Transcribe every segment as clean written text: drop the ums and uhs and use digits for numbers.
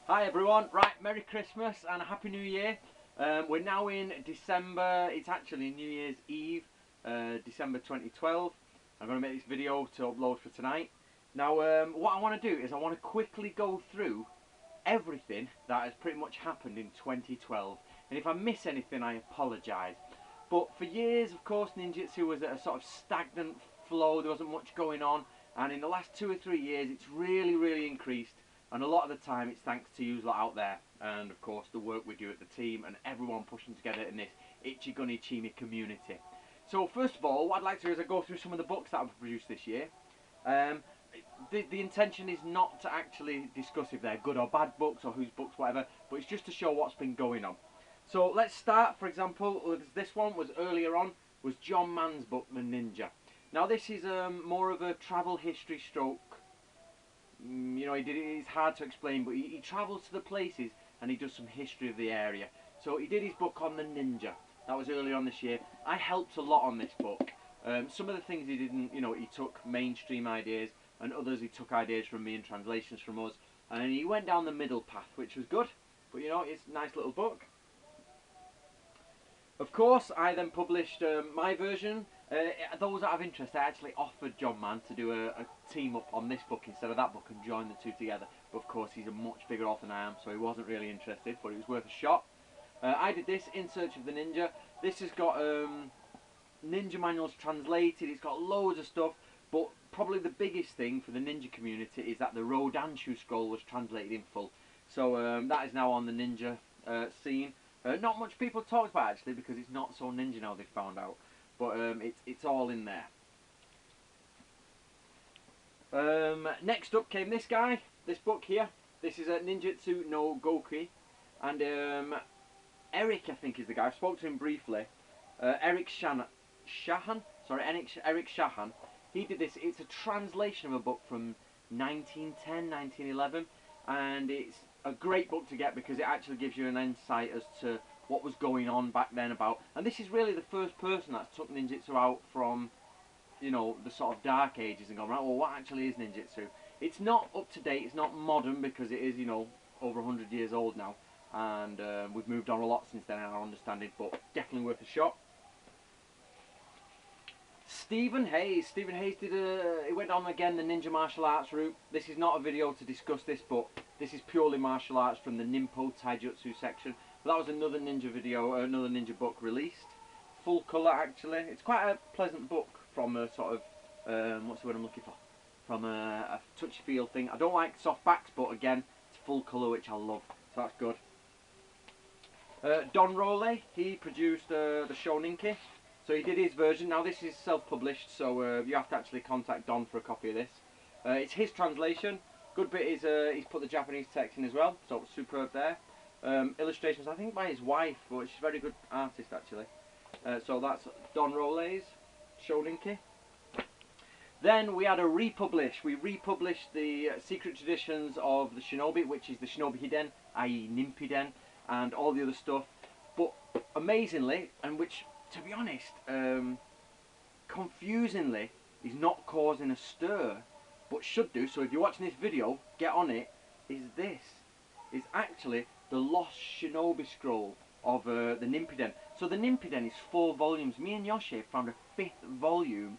Hi everyone, right, Merry Christmas and a Happy New Year. We're now in December, it's actually New Year's Eve, December 2012. I'm going to make this video to upload for tonight. Now what I want to do is I want to quickly go through everything that has pretty much happened in 2012. And if I miss anything, I apologise. But for years, of course, Ninjutsu was at a sort of stagnant flow, there wasn't much going on. And in the last 2 or 3 years, it's really increased. And a lot of the time it's thanks to you lot out there and of course the work we do at the team and everyone pushing together in this Ichiguni Chimi community. So first of all, what I'd like to do is I go through some of the books that I've produced this year. The intention is not to actually discuss if they're good or bad books or whose books, whatever, but it's just to show what's been going on. So let's start, for example, this one was earlier on, was John Mann's book, The Ninja. Now this is more of a travel history stroke. You know, it's hard to explain, but he travels to the places and he does some history of the area. So he did his book on the ninja. That was earlier on this year. I helped a lot on this book. Some of the things he didn't, you know, he took mainstream ideas, and others he took ideas from me and translations from us. And he went down the middle path, which was good. But you know, it's a nice little book. Of course, I then published my version. Those that have interest, I actually offered John Mann to do a team up on this book instead of that book and join the two together. But of course, he's a much bigger author than I am, so he wasn't really interested, but it was worth a shot. I did this, In Search of the Ninja. This has got ninja manuals translated, it's got loads of stuff, but probably the biggest thing for the ninja community is that the Rodanshu scroll was translated in full. So that is now on the ninja scene. Not much people talk about actually because it's not so ninja now, they've found out. But it's all in there. Next up came this guy, this book here. This is Ninjutsu no Goki. And Eric, I think is the guy. I spoke to him briefly. Eric Shahan. He did this. It's a translation of a book from 1910, 1911. And it's a great book to get because it actually gives you an insight as to what was going on back then about, and this is really the first person that's took ninjutsu out from, you know, the sort of dark ages and gone, right, well, what actually is ninjutsu? It's not up to date, it's not modern because it is, you know, over 100 years old now, and we've moved on a lot since then in our understanding, but definitely worth a shot. Stephen Hayes did he went on again the ninja martial arts route. This is not a video to discuss this, but this is purely martial arts from the Ninpo Taijutsu section. But that was another ninja video, another ninja book released. Full colour actually. It's quite a pleasant book from a sort of, what's the word I'm looking for? From a touchy feel thing. I don't like soft backs, but again, it's full colour, which I love. So that's good. Don Rowley, he produced the Shoninki. So he did his version. Now this is self-published, so you have to actually contact Don for a copy of this. It's his translation. Good bit is he's put the Japanese text in as well, so it's superb there. Illustrations, I think, by his wife, but she's a very good artist actually. So that's Don Rowley's Shoninki. Then we had a republish. We republished the Secret Traditions of the Shinobi, which is the Shinobi Hiden, i.e. Nimpiden, and all the other stuff. But amazingly, and which, to be honest, confusingly, is not causing a stir, but should do, so if you're watching this video, get on it, is this. Is actually the Lost Shinobi Scroll of the Nimpiden. So the Nimpiden is 4 volumes. Me and Yoshi found a 5th volume.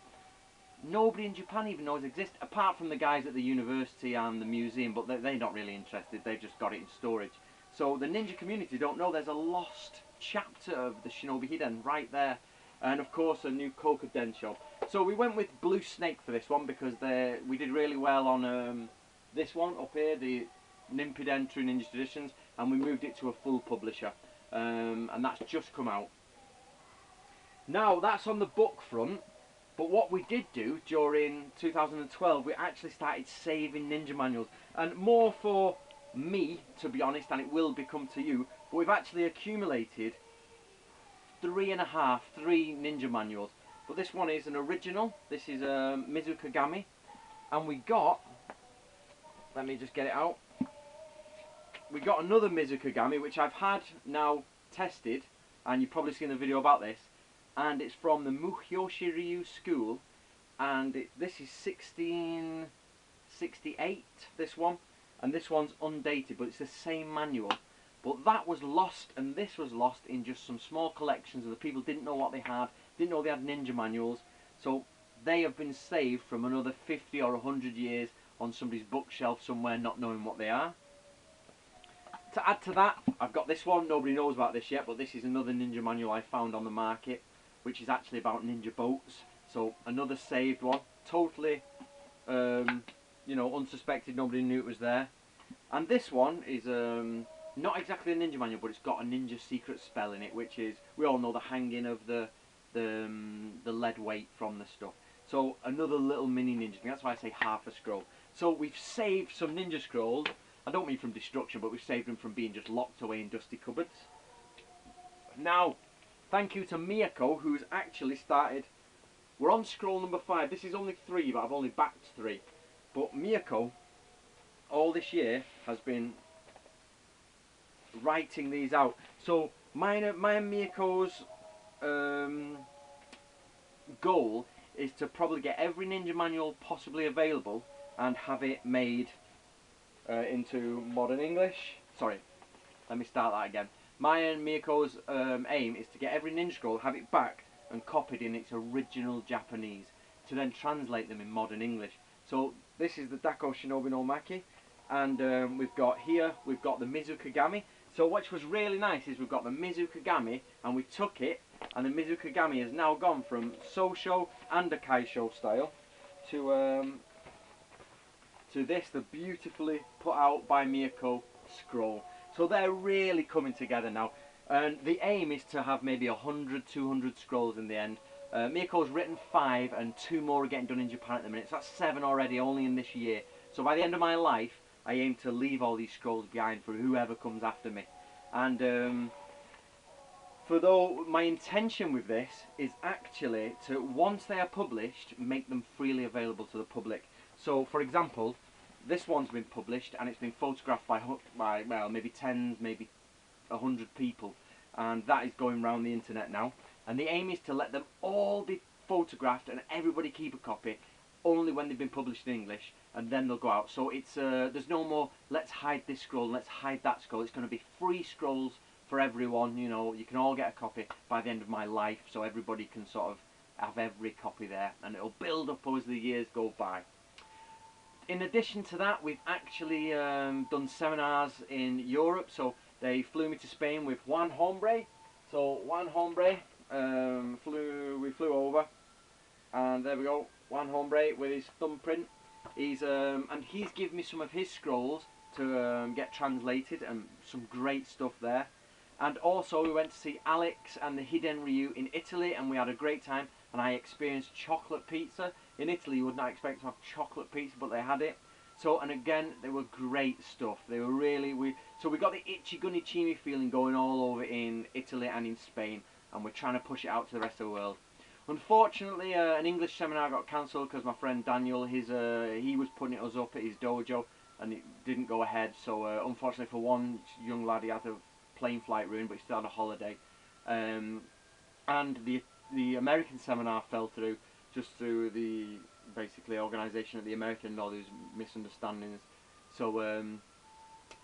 Nobody in Japan even knows exists, apart from the guys at the university and the museum, but they're not really interested, they've just got it in storage. So the ninja community don't know there's a lost chapter of the Shinobi Hiden right there. And of course a new Kokuden shop. So we went with Blue Snake for this one because we did really well on this one up here, the Nimpiden True Ninja Traditions, and we moved it to a full publisher, and that's just come out. Now that's on the book front, but what we did do during 2012, we actually started saving ninja manuals, and more for me, to be honest, and it will become to you, but we've actually accumulated 3 ninja manuals. But this one is an original. This is Mizukagami, and we got, let me just get it out, we got another Mizukagami which I've had now tested, and you've probably seen the video about this, and it's from the Muhyoshi Ryu school, and this is 1668, this one, and this one's undated, but it's the same manual. But that was lost, and this was lost in just some small collections, and the people didn't know what they had, didn't know they had ninja manuals. So they have been saved from another 50 or 100 years on somebody's bookshelf somewhere, not knowing what they are. To add to that, I've got this one. Nobody knows about this yet, but this is another ninja manual I found on the market, which is actually about ninja boats. So another saved one, totally, you know, unsuspected. Nobody knew it was there. And this one is not exactly a ninja manual, but it's got a ninja secret spell in it, which is, we all know, the hanging of the lead weight from the stuff. So another little mini ninja thing. That's why I say half a scroll. So we've saved some ninja scrolls. I don't mean from destruction, but we've saved them from being just locked away in dusty cupboards. Now, thank you to Miyako, who's actually started. We're on scroll number 5. This is only 3, but I've only backed 3. But Miyako, all this year, has been writing these out. So mine and Miyako's goal is to probably get every ninja manual possibly available and have it made into modern English. Sorry, let me start that again. Mine and Miyako's aim is to get every ninja scroll, have it backed and copied in its original Japanese, to then translate them in modern English. So this is the Dako Shinobi no Maki, and we've got the Mizukagami. So what was really nice is we've got the Mizukagami, and we took it, and the Mizukagami has now gone from Sosho and a Kaisho style to this, the beautifully put out by Miyako scroll. So they're really coming together now, and the aim is to have maybe 100, 200 scrolls in the end. Miyako's written 5, and 2 more are getting done in Japan at the minute, so that's 7 already, only in this year. So by the end of my life, I aim to leave all these scrolls behind for whoever comes after me. And my intention with this is actually to, once they are published, make them freely available to the public. So, for example, this one's been published and it's been photographed by well, maybe tens, maybe 100 people, and that is going around the internet now. And the aim is to let them all be photographed and everybody keep a copy, only when they've been published in English, and then they'll go out. So it's there's no more let's hide this scroll, let's hide that scroll. It's going to be free scrolls for everyone. You know, you can all get a copy by the end of my life, so everybody can sort of have every copy there, and it'll build up as the years go by. In addition to that, we've actually done seminars in Europe. So they flew me to Spain with Juan Hombre. So Juan Hombre we flew over, and there we go, Juan Hombre with his thumbprint. He's and he's given me some of his scrolls to get translated, and some great stuff there. And also we went to see Alex and the Hiden Ryu in Italy, and we had a great time, and I experienced chocolate pizza. In Italy you would not expect to have chocolate pizza, but they had it. So, and again, they were great stuff. They were really, so we got the Ichiguni Chimi feeling going all over in Italy and in Spain, and we're trying to push it out to the rest of the world. Unfortunately, an English seminar got cancelled because my friend Daniel, he was putting us up at his dojo, and it didn't go ahead. So unfortunately for one young lad, he had a plane flight ruined, but he still had a holiday. And the American seminar fell through, just through the basically organisation of the American and all those misunderstandings. So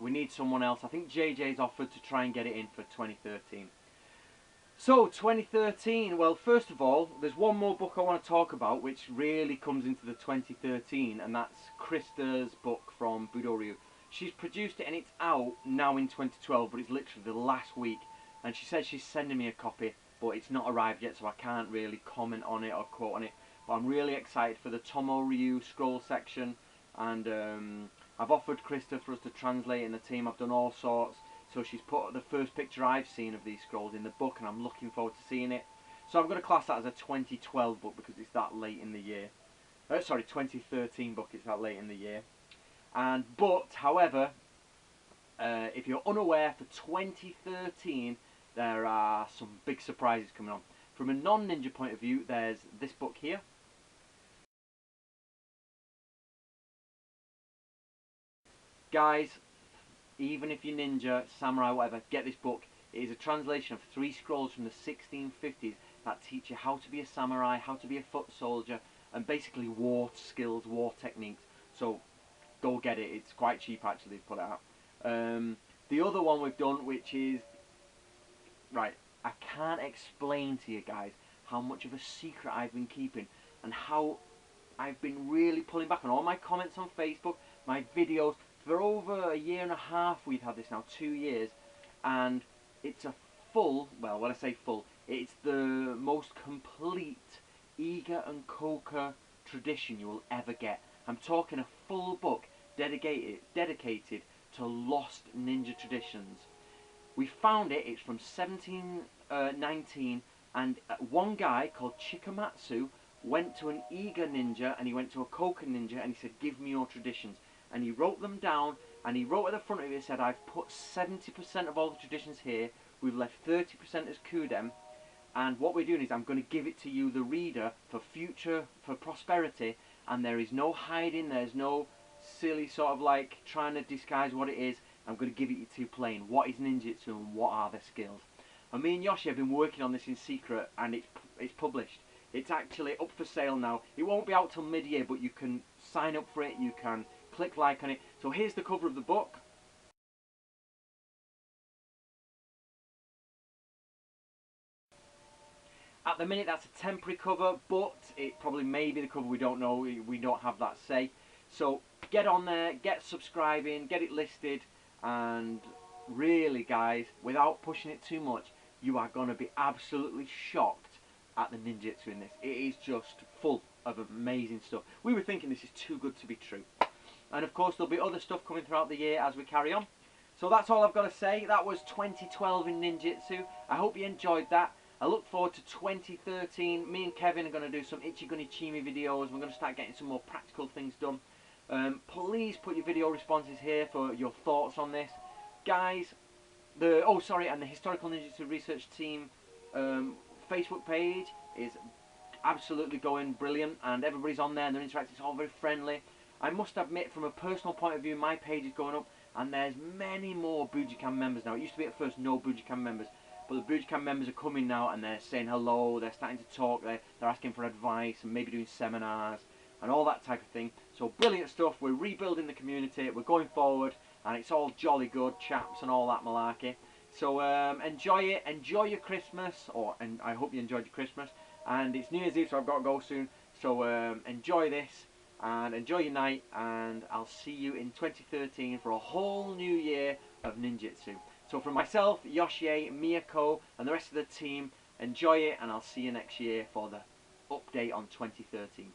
we need someone else. I think JJ's offered to try and get it in for 2013. So 2013, well, first of all, there's one more book I want to talk about which really comes into the 2013, and that's Krista's book from Budoryu. She's produced it and it's out now in 2012, but it's literally the last week, and she said she's sending me a copy, but it's not arrived yet, so I can't really comment on it or quote on it. But I'm really excited for the Tomo Ryu scroll section, and I've offered Krista for us to translate in the team. I've done all sorts. So she's put the first picture I've seen of these scrolls in the book, and I'm looking forward to seeing it. So I'm going to class that as a 2012 book because it's that late in the year. Sorry, 2013 book, it's that late in the year. But, however, if you're unaware, for 2013 there are some big surprises coming on. From a non-ninja point of view, there's this book here. Guys, even if you're ninja, samurai, whatever, get this book. It is a translation of 3 scrolls from the 1650s that teach you how to be a samurai, how to be a foot soldier, and basically war skills, war techniques. So go get it. It's quite cheap actually, they've put it out. The other one we've done, which is, right, I can't explain to you guys how much of a secret I've been keeping and how I've been really pulling back on all my comments on Facebook, my videos. For over a year and a half we've had this now, 2 years, and it's a full, well, when I say full, it's the most complete Iga and Koka tradition you will ever get. I'm talking a full book dedicated to lost ninja traditions. We found it, it's from 1719, and one guy called Chikamatsu went to an Iga ninja and he went to a Koka ninja and he said, give me your traditions. And he wrote them down, and he wrote at the front of it, he said, I've put 70% of all the traditions here, we've left 30% as Kudem, and what we're doing is I'm going to give it to you, the reader, for prosperity, and there is no hiding, there's no silly sort of like trying to disguise what it is. I'm going to give it to you plain. What is ninjutsu and what are the skills? And me and Yoshi have been working on this in secret, and it's published. It's actually up for sale now. It won't be out till mid-year, but you can sign up for it, you can click like on it. So here's the cover of the book. At the minute that's a temporary cover, but it probably may be the cover, we don't know, we don't have that say. So get on there, get subscribing, get it listed, and really guys, without pushing it too much, you are going to be absolutely shocked at the ninjutsu in this. It is just full of amazing stuff. We were thinking this is too good to be true. And of course there'll be other stuff coming throughout the year as we carry on. So that's all I've got to say. That was 2012 in ninjutsu. I hope you enjoyed that. I look forward to 2013. Me and Kevin are going to do some Ichiguni Chimi videos. We're going to start getting some more practical things done. Please put your video responses here for your thoughts on this. Guys, and the Historical Ninjutsu Research Team Facebook page is absolutely going brilliant, and everybody's on there and they're interacting. It's all very friendly. I must admit, from a personal point of view, my page is going up, and there's many more Bujinkan members now. It used to be at first no Bujinkan members, but the Bujinkan members are coming now, and they're saying hello, they're starting to talk, they're asking for advice, and maybe doing seminars, and all that type of thing. So brilliant stuff. We're rebuilding the community, we're going forward, and it's all jolly good, chaps, and all that malarkey. So enjoy it, enjoy your Christmas, and I hope you enjoyed your Christmas, and it's New Year's Eve, so I've got to go soon. So enjoy this, and enjoy your night, and I'll see you in 2013 for a whole new year of ninjutsu. So from myself, Yoshi, Miyako, and the rest of the team, enjoy it, and I'll see you next year for the update on 2013.